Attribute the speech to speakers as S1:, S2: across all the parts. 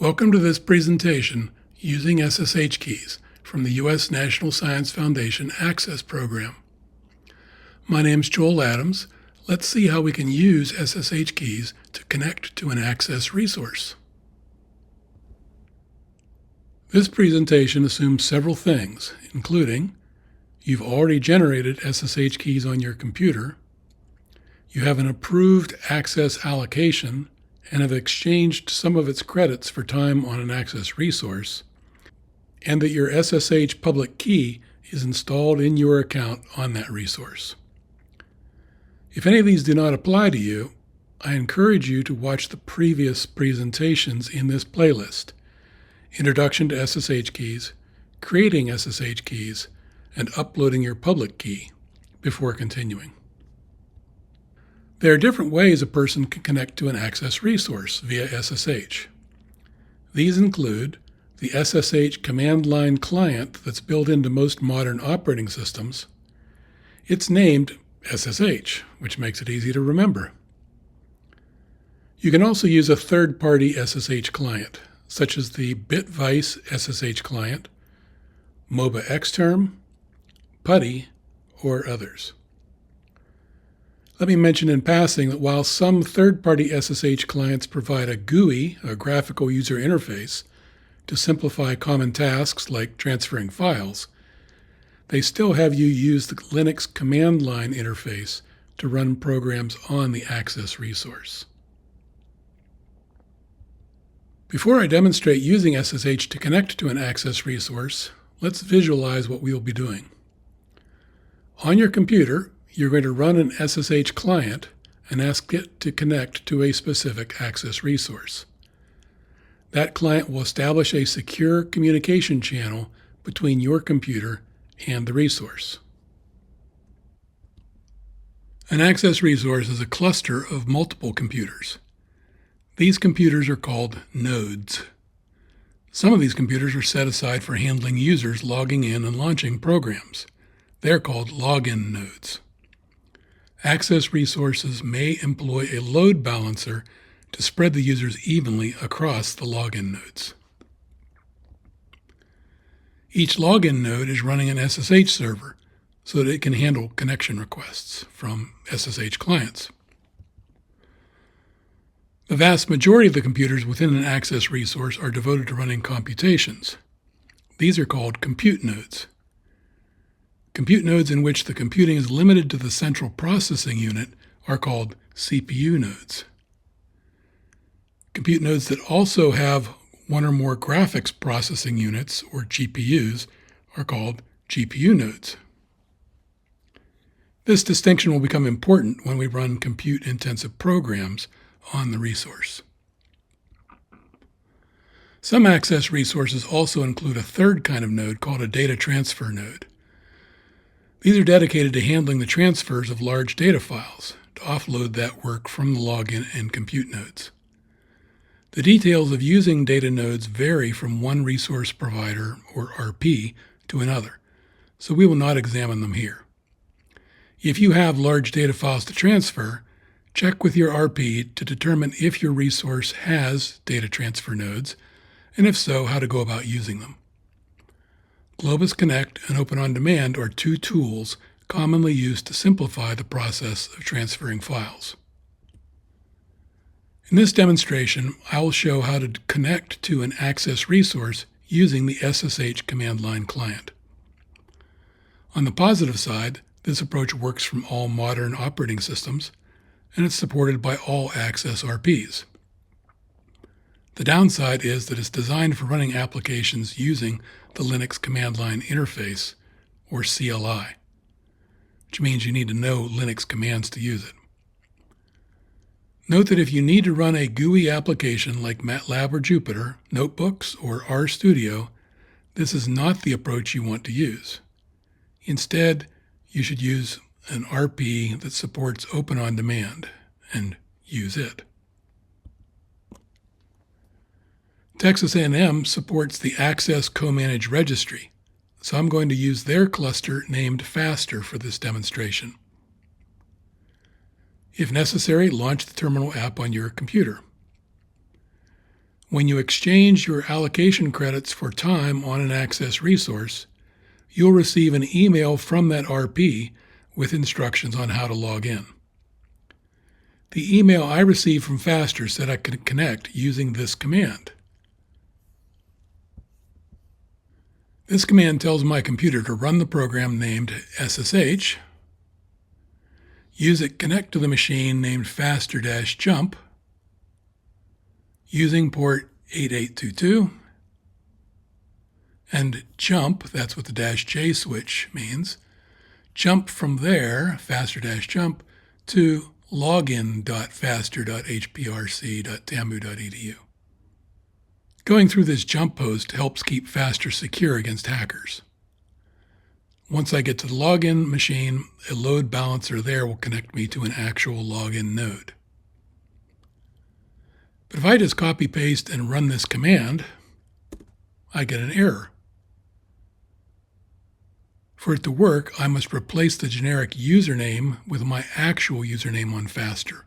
S1: Welcome to this presentation using SSH Keys from the U.S. National Science Foundation Access Program. My name is Joel Adams. Let's see how we can use SSH Keys to connect to an Access resource. This presentation assumes several things, including you've already generated SSH keys on your computer, you have an approved Access allocation, and have exchanged some of its credits for time on an Access resource, and that your SSH public key is installed in your account on that resource. If any of these do not apply to you, I encourage you to watch the previous presentations in this playlist: Introduction to SSH Keys, Creating SSH Keys, and Uploading your public key, before continuing. There are different ways a person can connect to an Access resource via SSH. These include the SSH command line client that's built into most modern operating systems. It's named SSH, which makes it easy to remember. You can also use a third-party SSH client, such as the Bitvice SSH client, MOBA Xterm, PuTTY, or others. Let me mention in passing that while some third-party SSH clients provide a GUI, a graphical user interface, to simplify common tasks like transferring files, they still have you use the Linux command line interface to run programs on the Access resource. Before I demonstrate using SSH to connect to an Access resource, let's visualize what we will be doing. On your computer, you're going to run an SSH client and ask it to connect to a specific Access resource. That client will establish a secure communication channel between your computer and the resource. An Access resource is a cluster of multiple computers. These computers are called nodes. Some of these computers are set aside for handling users logging in and launching programs. They're called login nodes. Access resources may employ a load balancer to spread the users evenly across the login nodes. Each login node is running an SSH server so that it can handle connection requests from SSH clients. The vast majority of the computers within an Access resource are devoted to running computations. These are called compute nodes. Compute nodes in which the computing is limited to the central processing unit are called CPU nodes. Compute nodes that also have one or more graphics processing units, or GPUs, are called GPU nodes. This distinction will become important when we run compute-intensive programs on the resource. Some Access resources also include a third kind of node called a data transfer node. These are dedicated to handling the transfers of large data files, to offload that work from the login and compute nodes. The details of using data nodes vary from one resource provider, or RP, to another, so we will not examine them here. If you have large data files to transfer, check with your RP to determine if your resource has data transfer nodes, and if so, how to go about using them. Globus Connect and Open OnDemand are two tools commonly used to simplify the process of transferring files. In this demonstration, I will show how to connect to an Access resource using the SSH command line client. On the positive side, this approach works from all modern operating systems, and it's supported by all Access RPs. The downside is that it's designed for running applications using the Linux command line interface, or CLI, which means you need to know Linux commands to use it. Note that if you need to run a GUI application like MATLAB or Jupyter, Notebooks, or RStudio, this is not the approach you want to use. Instead, you should use an RP that supports Open OnDemand and use it. Texas A&M supports the Access Co-Managed Registry, so I'm going to use their cluster named FASTER for this demonstration. If necessary, launch the terminal app on your computer. When you exchange your allocation credits for time on an Access resource, you'll receive an email from that RP with instructions on how to log in. The email I received from Faster said I could connect using this command. This command tells my computer to run the program named SSH, use it connect to the machine named faster-jump, using port 8822, and jump, that's what the -J switch means, jump from there, faster-jump, to login.faster.hprc.tamu.edu. Going through this jump post helps keep Faster secure against hackers. Once I get to the login machine, a load balancer there will connect me to an actual login node. But if I just copy paste and run this command, I get an error. For it to work, I must replace the generic username with my actual username on Faster.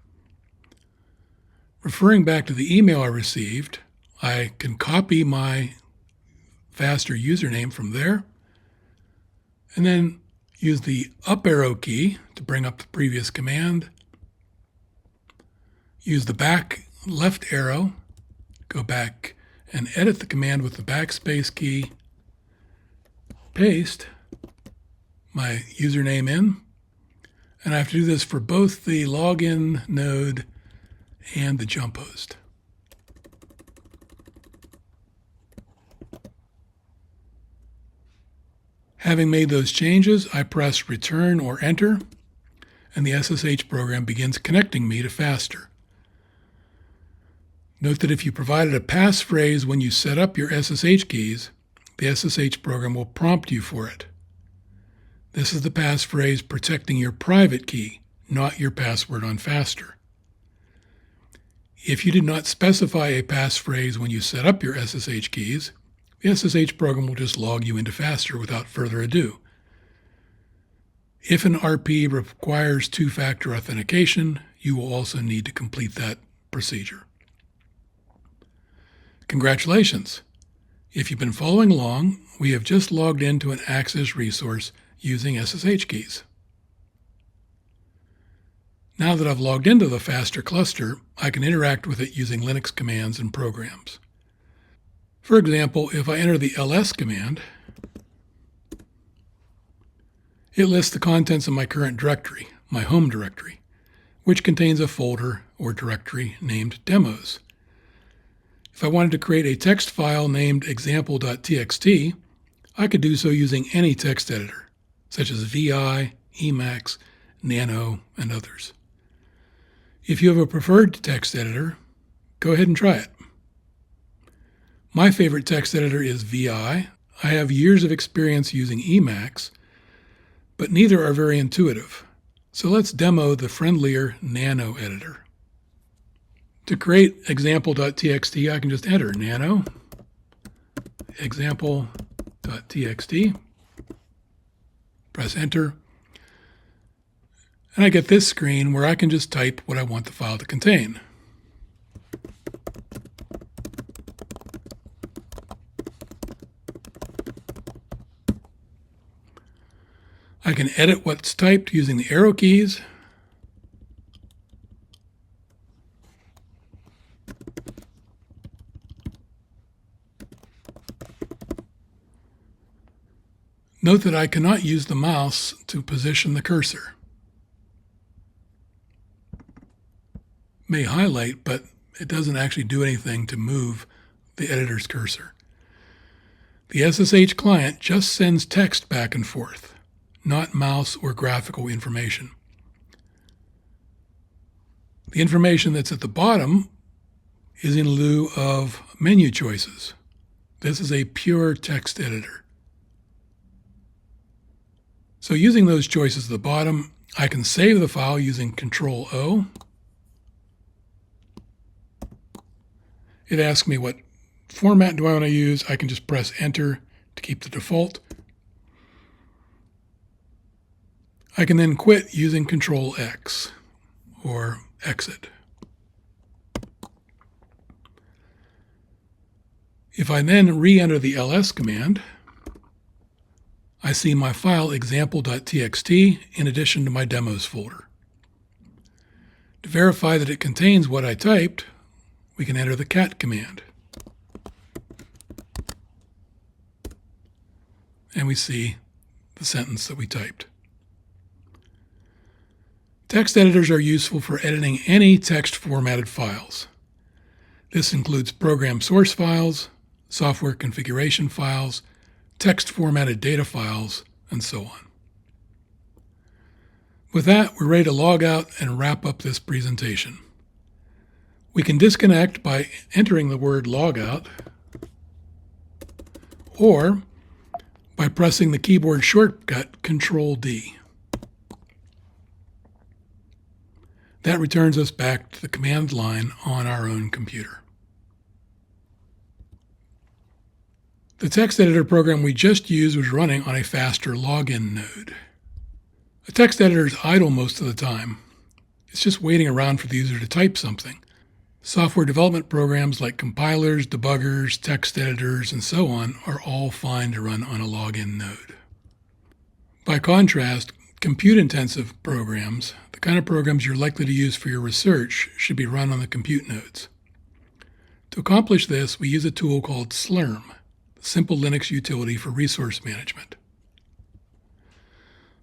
S1: Referring back to the email I received, I can copy my Faster username from there, and then use the up arrow key to bring up the previous command, use the back left arrow, go back and edit the command with the backspace key, paste my username in, and I have to do this for both the login node and the jump host. Having made those changes, I press return or enter, and the SSH program begins connecting me to Faster. Note that if you provided a passphrase when you set up your SSH keys, the SSH program will prompt you for it. This is the passphrase protecting your private key, not your password on Faster. If you did not specify a passphrase when you set up your SSH keys, the SSH program will just log you into Faster without further ado. If an RP requires two-factor authentication, you will also need to complete that procedure. Congratulations! If you've been following along, we have just logged into an Access resource using SSH keys. Now that I've logged into the Faster cluster, I can interact with it using Linux commands and programs. For example, if I enter the ls command, it lists the contents of my current directory, my home directory, which contains a folder or directory named demos. If I wanted to create a text file named example.txt, I could do so using any text editor, such as VI, Emacs, Nano, and others. If you have a preferred text editor, go ahead and try it. My favorite text editor is VI. I have years of experience using Emacs, but neither are very intuitive. So let's demo the friendlier Nano editor. To create example.txt, I can just enter nano example.txt, press enter, and I get this screen where I can just type what I want the file to contain. I can edit what's typed using the arrow keys. Note that I cannot use the mouse to position the cursor. It may highlight, but it doesn't actually do anything to move the editor's cursor. The SSH client just sends text back and forth, not mouse or graphical information. The information that's at the bottom is in lieu of menu choices. This is a pure text editor. So using those choices at the bottom, I can save the file using Control-O. It asks me what format do I want to use. I can just press Enter to keep the default. I can then quit using Control-X or exit. If I then re-enter the ls command, I see my file example.txt in addition to my demos folder. To verify that it contains what I typed, we can enter the cat command. And we see the sentence that we typed. Text editors are useful for editing any text formatted files. This includes program source files, software configuration files, text formatted data files, and so on. With that, we're ready to log out and wrap up this presentation. We can disconnect by entering the word logout or by pressing the keyboard shortcut Control-D. That returns us back to the command line on our own computer. The text editor program we just used was running on a faster login node. A text editor is idle most of the time. It's just waiting around for the user to type something. Software development programs like compilers, debuggers, text editors, and so on are all fine to run on a login node. By contrast, compute-intensive programs, the kind of programs you're likely to use for your research, should be run on the compute nodes. To accomplish this, we use a tool called SLURM, the Simple Linux Utility for Resource Management.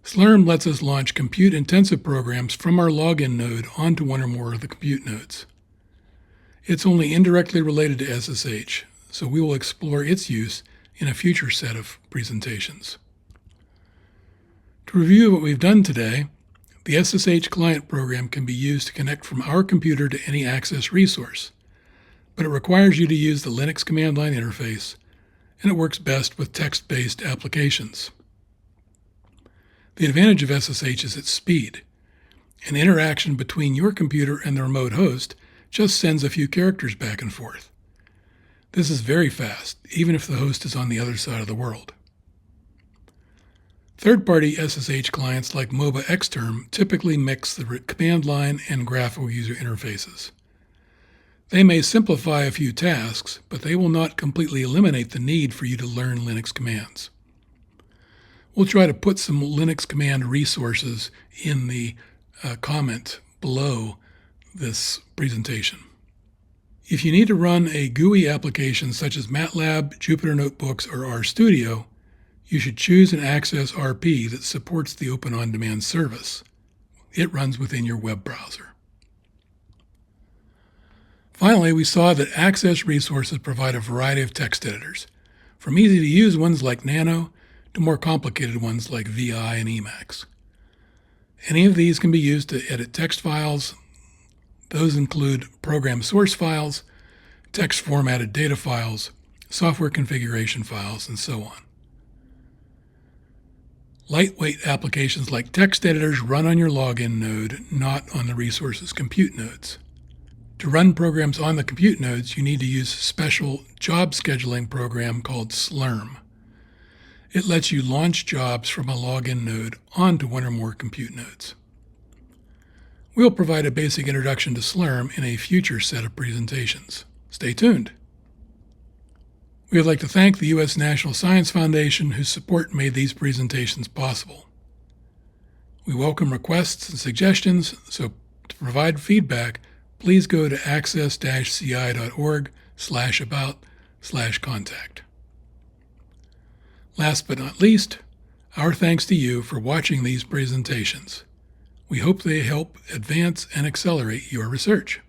S1: SLURM lets us launch compute-intensive programs from our login node onto one or more of the compute nodes. It's only indirectly related to SSH, so we will explore its use in a future set of presentations. To review what we've done today, the SSH client program can be used to connect from our computer to any Access resource, but it requires you to use the Linux command line interface, and it works best with text-based applications. The advantage of SSH is its speed. An interaction between your computer and the remote host just sends a few characters back and forth. This is very fast, even if the host is on the other side of the world. Third-party SSH clients like MOBA Xterm typically mix the command line and graphical user interfaces. They may simplify a few tasks, but they will not completely eliminate the need for you to learn Linux commands. We'll try to put some Linux command resources in the comment below this presentation. If you need to run a GUI application such as MATLAB, Jupyter Notebooks, or RStudio, you should choose an Access RP that supports the Open OnDemand service. It runs within your web browser. Finally, we saw that Access resources provide a variety of text editors, from easy-to-use ones like Nano to more complicated ones like VI and Emacs. Any of these can be used to edit text files. Those include program source files, text formatted data files, software configuration files, and so on. Lightweight applications like text editors run on your login node, not on the resource's compute nodes. To run programs on the compute nodes, you need to use a special job scheduling program called SLURM. It lets you launch jobs from a login node onto one or more compute nodes. We'll provide a basic introduction to SLURM in a future set of presentations. Stay tuned. We would like to thank the U.S. National Science Foundation, whose support made these presentations possible. We welcome requests and suggestions, so to provide feedback, please go to access-ci.org/about/contact. Last but not least, our thanks to you for watching these presentations. We hope they help advance and accelerate your research.